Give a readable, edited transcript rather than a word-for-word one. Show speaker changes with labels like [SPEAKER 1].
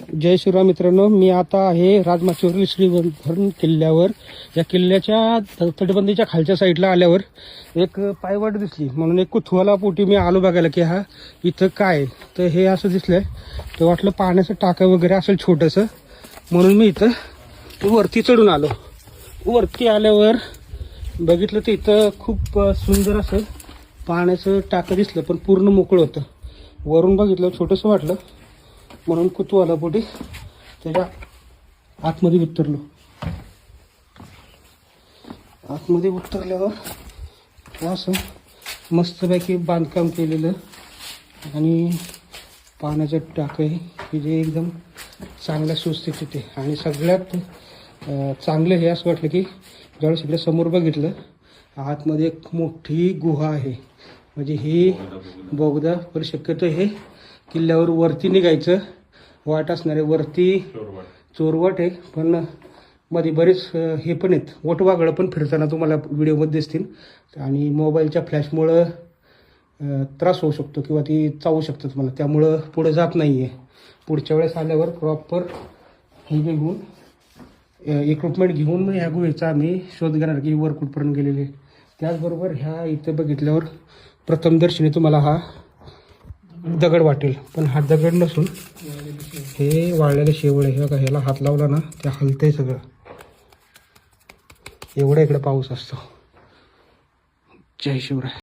[SPEAKER 1] जय शिवराम मित्रांनो, मी आता आहे राजमाचीवरील श्रीवर्धन किल्ल्यावर. या किल्ल्याच्या तटबंदीच्या खालच्या साईडला आल्यावर एक पायवाट दिसली, म्हणून एक कुतूहलापोटी मी आलो बघायला की हा इथं काय. तर हे असं दिसलंय, तर वाटलं पाण्याचं टाकं वगैरे असेल छोटंसं, म्हणून मी इथं वरती चढून आलो. वरती आल्यावर बघितलं तर इथं खूप सुंदर असं पाण्याचं टाकं दिसलं, पण पूर्ण मोकळं होतं. वरून बघितलं छोटंसं वाटलं, म्हणून कुतूहलापोटी त्याच्या आतमध्ये उतरलो. आतमध्ये उतरल्यावर असं मस्तपैकी बांधकाम केलेलं आणि पाण्याचं टाकं आहे की जे एकदम चांगल्या सुस्थितीत आहे. आणि सगळ्यात चांगलं हे असं वाटलं की ज्यावेळेस इकडे समोर बघितलं, आतमध्ये एक मोठी गुहा आहे. म्हणजे ही बोगदा, पण शक्यतो हे किल्ल्यावर वरती निघायचं वाट असणार आहे. वरती चोरवाट आहे, पण मध्ये बरेच हे पण आहेत, वटवाघळं पण फिरताना तुम्हाला व्हिडिओमध्ये दिसतील. आणि मोबाईलच्या फ्लॅशमुळं त्रास होऊ शकतो किंवा ती चावू शकतं तुम्हाला, त्यामुळं पुढे जात नाही आहे. पुढच्या वेळेस आल्यावर प्रॉपर हे घेऊन इक्विपमेंट घेऊन ह्या गुहेचा आम्ही शोध घेणार की वर कुठपर्यंत गेलेले. त्याचबरोबर ह्या इथं बघितल्यावर प्रथमदर्शनी तुम्हाला हा दगड वाटेल, पण हा दगड नसून हे वाळलेले शेवळ आहे. बघा, ह्याला हात लावला ना ते हलतंय सगळं. एवढा इकडे पाऊस असतो. जय शिवराय.